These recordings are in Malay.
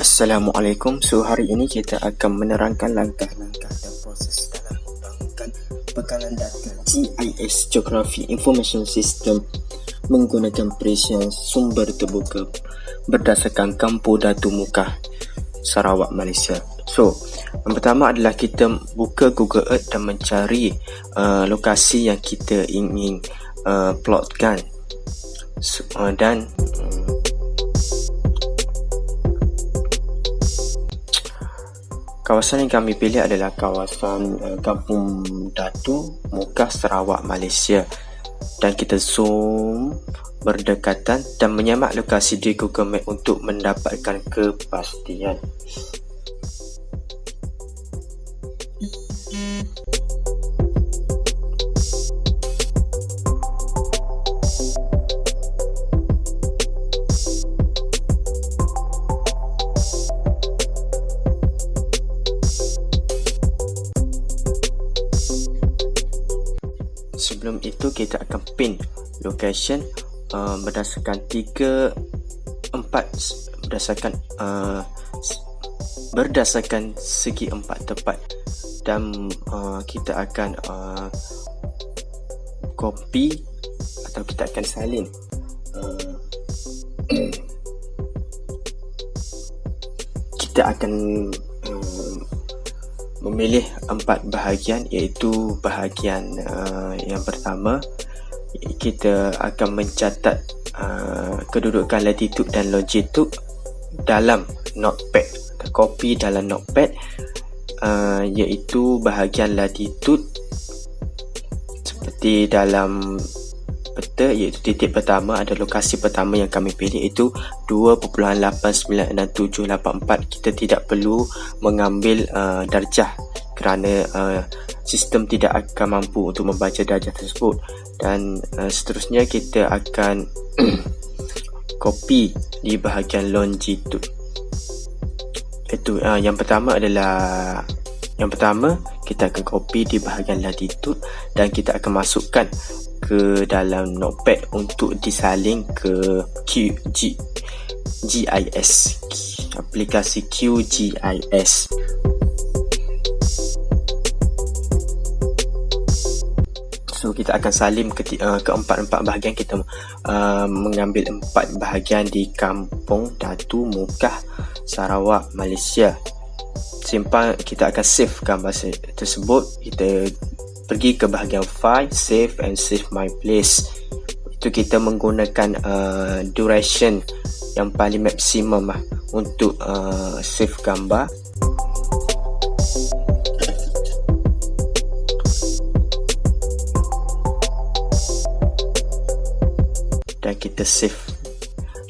Assalamualaikum. So hari ini kita akan menerangkan langkah-langkah dan proses dalam membangunkan bekalan data GIS Geography Information System menggunakan perisian sumber terbuka berdasarkan Kampu Datu Muka Sarawak, Malaysia. So, yang pertama adalah kita buka Google Earth dan mencari lokasi yang kita ingin plotkan. Dan kawasan yang kami pilih adalah kawasan Kampung Datu Muka Sarawak, Malaysia. Dan kita zoom berdekatan dan menyemak lokasi di Google Map untuk mendapatkan kepastian. Sebelum itu kita akan pin location berdasarkan berdasarkan segi empat tepat, dan kita akan copy atau kita akan salin kita akan memilih 4 bahagian, iaitu bahagian yang pertama kita akan mencatat kedudukan latitude dan longitude dalam notepad, copy dalam notepad, iaitu bahagian latitude seperti dalam peta, iaitu titik pertama ada lokasi pertama yang kami pilih itu 2.896784. Kita tidak perlu mengambil darjah kerana sistem tidak akan mampu untuk membaca darjah tersebut. Dan seterusnya kita akan copy di bahagian longitude. Itu yang pertama kita akan copy di bahagian latitude dan kita akan masukkan ke dalam notepad untuk disalin ke GIS, aplikasi QGIS. So kita akan salin ke empat bahagian. Kita mengambil 4 bahagian di Kampung Datu Muka Sarawak, Malaysia. Simpan, kita akan save gambar tersebut. Kita pergi ke bahagian file, save and save my place. Itu kita menggunakan duration yang paling maksimum untuk save gambar. Dan kita save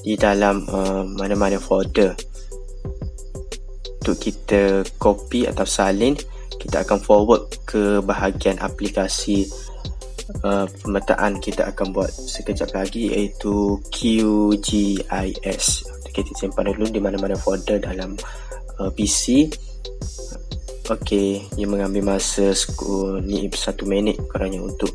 di dalam mana-mana folder. Untuk kita copy atau salin, kita akan forward ke bahagian aplikasi pemetaan. Kita akan buat sekejap lagi, iaitu QGIS. Kita simpan dulu di mana-mana folder dalam PC. Okey, ia mengambil masa ni 1 minit kurangnya untuk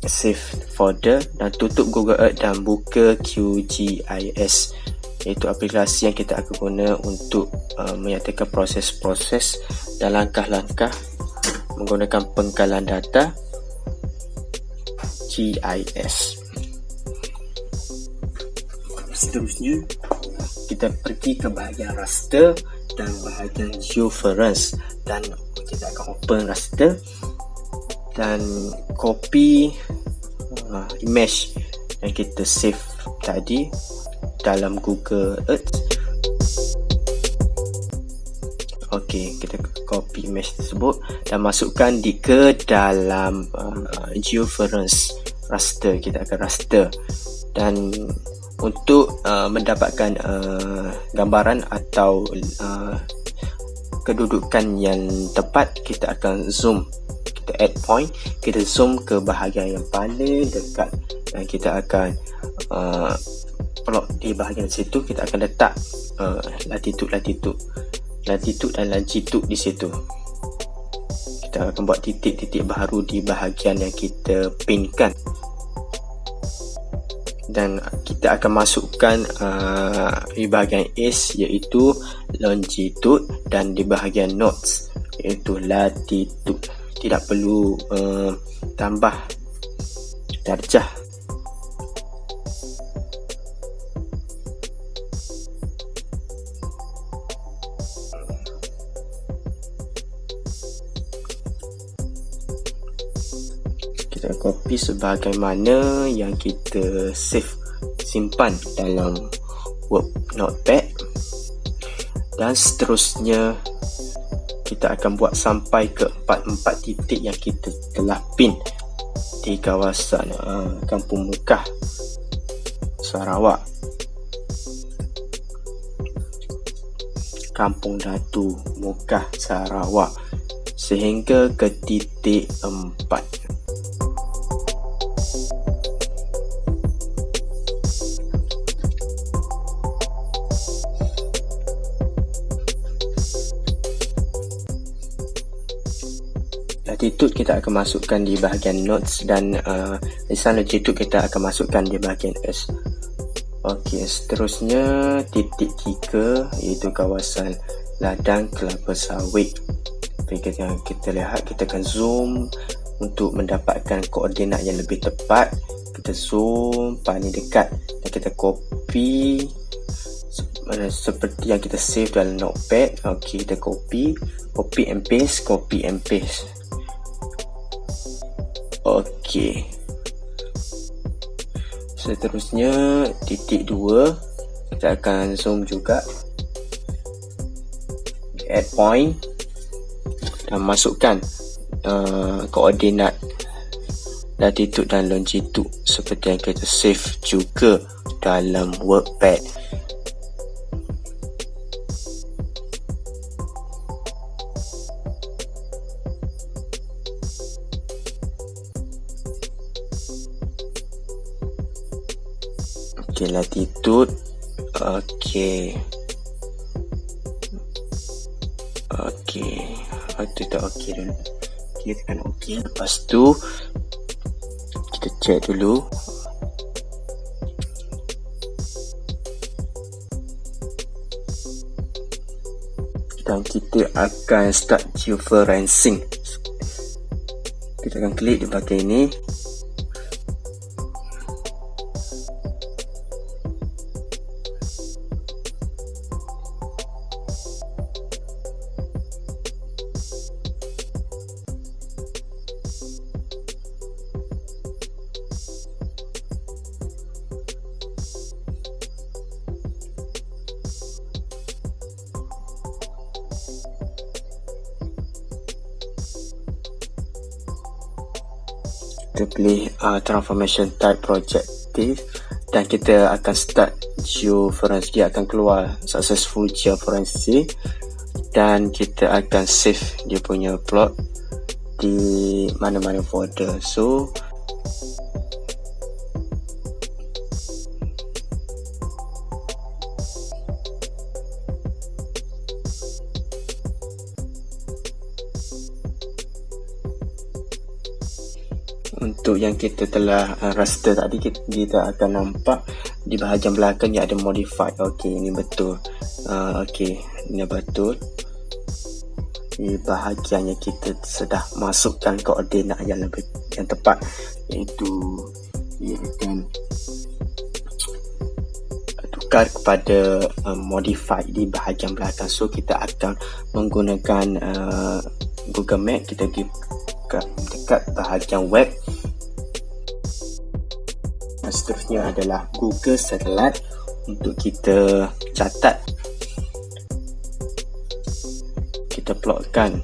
save folder, dan tutup Google Earth dan buka QGIS, iaitu aplikasi yang kita akan guna untuk menyatakan proses-proses dan langkah-langkah menggunakan pengkalan data GIS. Seterusnya kita pergi ke bahagian raster dan bahagian georeference, dan kita akan open raster dan copy image yang kita save tadi dalam Google Earth. Okey, kita copy image tersebut dan masukkan ke dalam georeference raster. Kita akan raster, dan untuk mendapatkan gambaran atau kedudukan yang tepat, kita akan zoom. Kita add point, kita zoom ke bahagian yang paling dekat dan kita akan plot di bahagian situ. Kita akan letak latitude dan longitude di situ. Kita akan buat titik-titik baru di bahagian yang kita pinkan. dan kita akan masukkan di bahagian is iaitu longitude dan di bahagian notes iaitu latitude. Tidak perlu tambah darjah. Kita copy sebagaimana yang kita simpan dalam Word Notepad, dan seterusnya kita akan buat sampai ke 4 titik yang kita telah pin di kawasan Kampung Mekah, Sarawak, Kampung Datu, Mekah, Sarawak, sehingga ke titik 4. Latitude kita akan masukkan di bahagian notes, dan lisan longitude kita akan masukkan di bahagian S. Okey, seterusnya titik 3 iaitu kawasan ladang kelapa sawit. Kita lihat, kita akan zoom untuk mendapatkan koordinat yang lebih tepat. Kita zoom paling dekat dan kita copy seperti yang kita save dalam notepad. Okey, kita copy and paste. Okey. Seterusnya titik 2 kita akan zoom juga, add point dan masukkan koordinat latitude dan longitude seperti yang kita save juga dalam workpad. Okey, latitude. Okey. Waktu tu okey dulu. Kita tekan okey. Lepas tu kita check dulu. Dan kita akan start georeferencing. Kita akan klik di bahagian ini. Kita pilih transformation type projective dan kita akan start georeference. Dia akan keluar successful georeference dan kita akan save dia punya plot di mana-mana folder. So untuk yang kita telah raster tadi, kita akan nampak di bahagian belakang yang ada modify. Okey, ini betul. Okey, ini betul. Di bahagian yang kita sudah masukkan koordinat yang tepat, iaitu ia akan tukar kepada modify di bahagian belakang. So kita akan menggunakan Google Map. Kita pergi dekat bahagian web. Seterusnya adalah Google Satellite untuk kita catat. Kita plotkan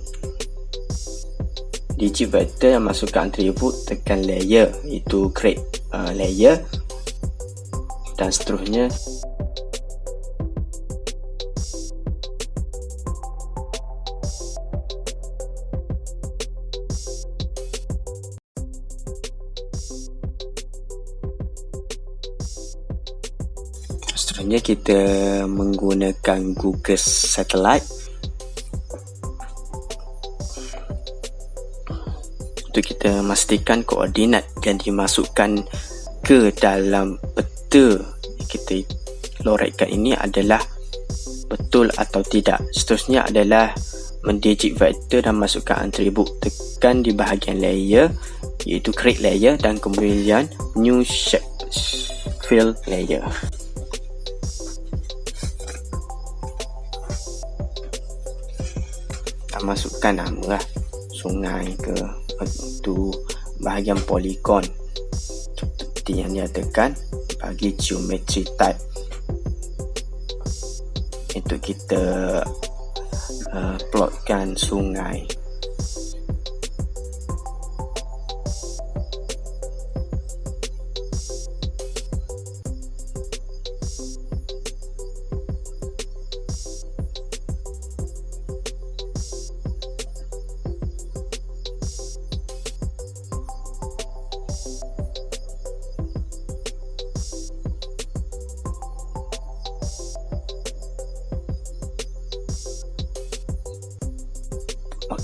digit vector yang masukkan atribut, tekan layer, itu create layer, dan seterusnya. Seterusnya kita menggunakan Google Satellite untuk kita memastikan koordinat yang dimasukkan ke dalam peta vektor kita loretkan ini adalah betul atau tidak. Seterusnya adalah mendigit vektor dan masukkan atribut. Tekan di bahagian layer, iaitu create layer, dan kemudian new shape fill layer. Dan masukkan nama lah, sungai ke itu bahagian polygon seperti yang dinyatakan. Bagi geometry type itu kita plotkan sungai.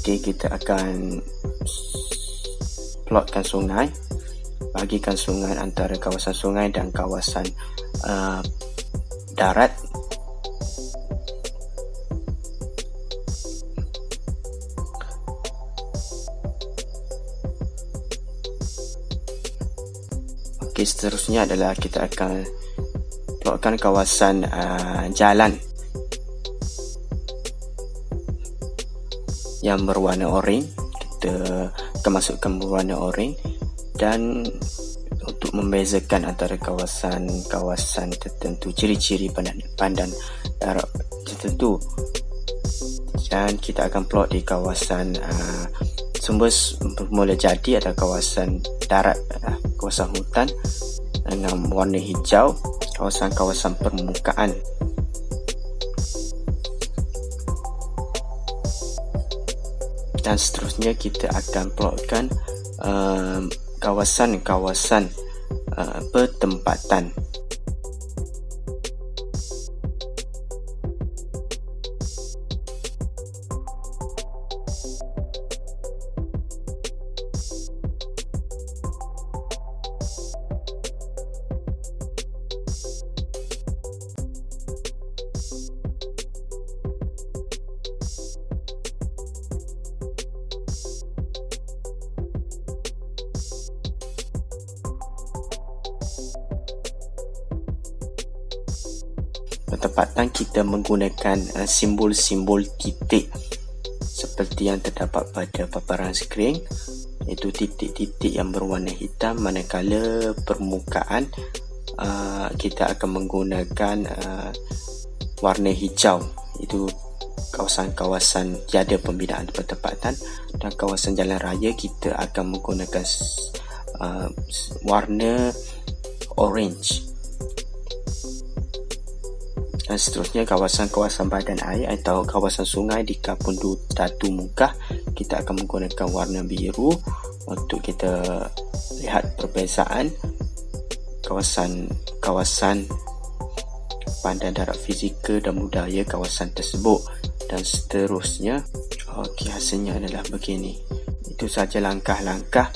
Okey, kita akan plotkan sungai, bagikan sungai antara kawasan sungai dan kawasan darat. Okey, seterusnya adalah kita akan plotkan kawasan jalan yang berwarna oranye. Kita akan masukkan berwarna oranye, dan untuk membezakan antara kawasan tertentu, ciri-ciri pandan darat tertentu, dan kita akan plot di kawasan sumber bermula jadi adalah kawasan darat, kawasan hutan dengan warna hijau, kawasan permukaan. Dan seterusnya kita akan plotkan kawasan-kawasan pertempatan. Pertempatan kita menggunakan simbol-simbol titik seperti yang terdapat pada paparan skrin, iaitu titik-titik yang berwarna hitam, manakala permukaan kita akan menggunakan warna hijau, itu kawasan-kawasan tiada pembinaan pertempatan. Dan kawasan jalan raya kita akan menggunakan warna orange. Dan seterusnya kawasan-kawasan badan air atau kawasan sungai di kampung Datu Mungkah, kita akan menggunakan warna biru untuk kita lihat perbezaan kawasan pandan darat fizikal dan budaya kawasan tersebut. Dan seterusnya, okey, hasilnya adalah begini. Itu sahaja langkah-langkah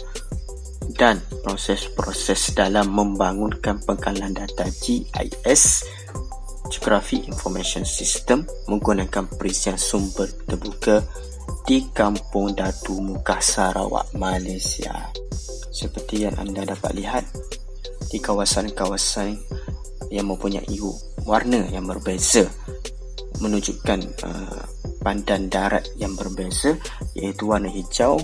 dan proses-proses dalam membangunkan pengkalan data GIS, Geography Information System, menggunakan perisian sumber terbuka di Kampung Datu Mungkah, Sarawak, Malaysia. Seperti yang anda dapat lihat, di kawasan-kawasan yang mempunyai warna yang berbeza menunjukkan pandan darat yang berbeza, iaitu warna hijau,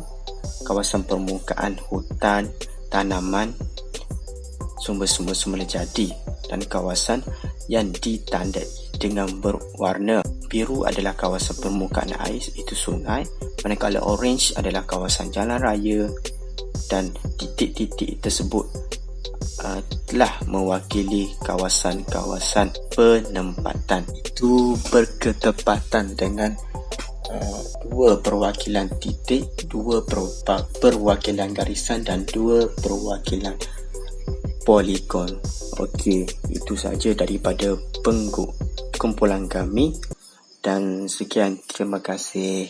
kawasan permukaan hutan, tanaman, sumber-sumber semula jadi, dan kawasan yang ditandai dengan berwarna biru adalah kawasan permukaan air, itu sungai, manakala orange adalah kawasan jalan raya, dan titik-titik tersebut telah mewakili kawasan-kawasan penempatan. Itu berketepatan dengan dua perwakilan titik, dua perwakilan garisan, dan dua perwakilan poligon. Okey, itu saja daripada kumpulan kami, dan sekian, terima kasih.